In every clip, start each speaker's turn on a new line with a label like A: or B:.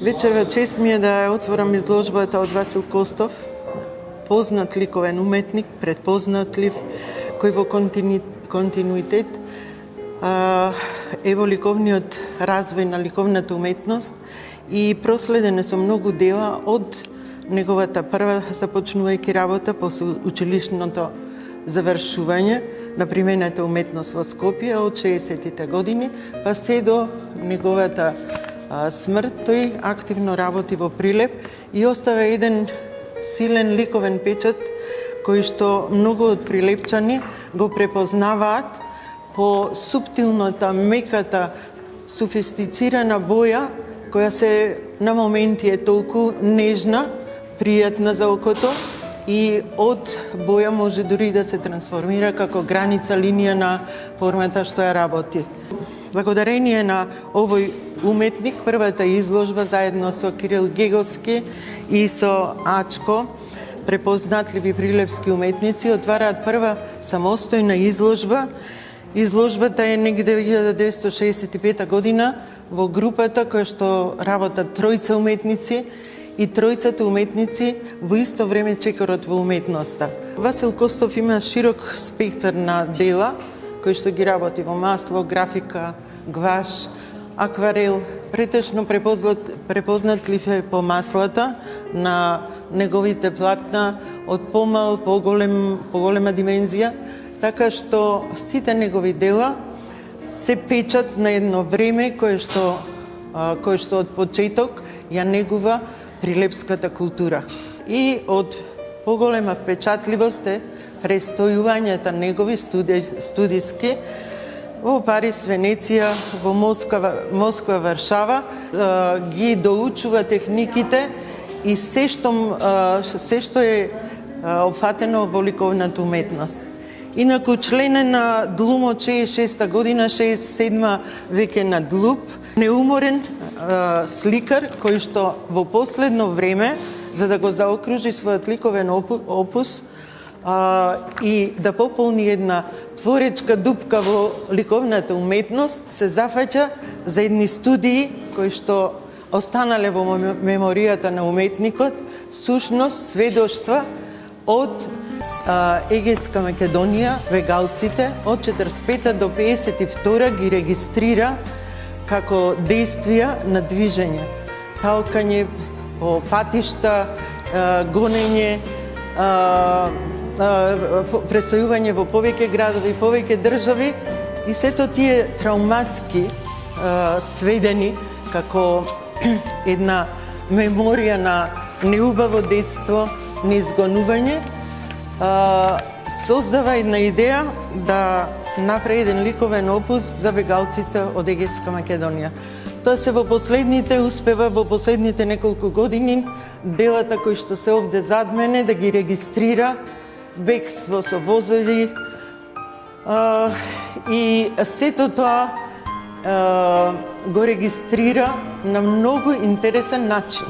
A: Вечерва чест ми е да ја отворам изложбата од Васил Костов, познат ликовен уметник, предпознатлив, кој во континуитет е во ликовниот развој на ликовната уметност и проследен со многу дела од неговата прва започнувајќи работа после училишното завршување на примената уметност во Скопје од 60-тите години, па се до неговата смрт. Тој активно работи во Прилеп и остава еден силен ликовен печат кој што многу од прилепчани го препознаваат по суптилната, меката, софистицирана боја која се на моменти е толку нежна, пријатна за окото и од боја може дури да се трансформира како граница, линија на формата што ја работи. Благодарение на овој уметник, првата изложба заедно со Кирил Геговски и со Ачко, препознатливи прилепски уметници, отвараат прва самостојна изложба. Изложбата е негде 1965 година во групата која што работат тројца уметници и тројцата уметници во исто време чекорот во уметноста. Васил Костов има широк спектар на дела, кои што ги работи во масло, графика, гваш, акварел. Претежно препознатлив е по маслата на неговите платна од помал, поголема димензија, така што сите негови дела се печат на едно време кое што од почеток ја негува прилепската култура. И од поголема впечатливост е престојувањата негови студиски во Париз, Венеција, во Москва, Варшава, ги доучува техниките и се што е опфатено во ликовната уметност. Инаку член е на ДЛУМ од 66 година, 67 веќе на ДЛУП, неуморен сликар кој што во последно време, за да го заокружи својот ликовен опус и да пополни една творечка дупка во ликовната уметност, се зафаќа за едни студии кои што останале во меморијата на уметникот, сушност, сведоштва од Егејска Македонија, вегалците од 45 до 52 ги регистрира како действија на движење, талкање по патишта, гонење, престојување во повеќе градови, повеќе држави и сето тие трауматски сведени како една меморија на неубаво детство, неизгонување, создава една идеја да направи еден ликовен опус за бегалците од Егејска Македонија. Тоа се успева во последните неколку години делата кои што се овде зад мене да ги регистрира, бегство со возови и сето тоа го регистрира на многу интересен начин.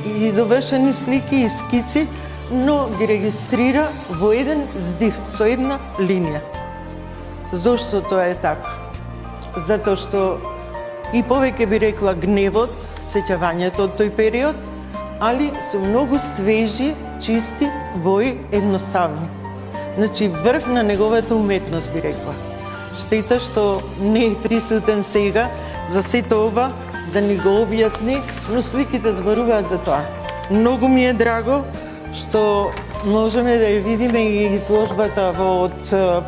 A: И довршени слики и скици, но ги регистрира во еден здив, со една линија. Зошто тоа е така? Затоа што и повеќе би рекла гневот, сеќавањето од тој период, али со многу свежи, чисти бои, едноставни. Значи, врв на неговата уметност би рекла. Штета што не е присутен сега за сето ова да ни го објасни, но сликите зборуваат за тоа. Многу ми е драго што можеме да ја видиме и изложбата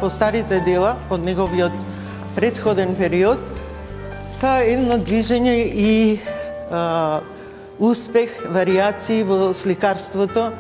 A: по старите дела, од неговиот претходен период, па едно движење и успех, варијации во сликарството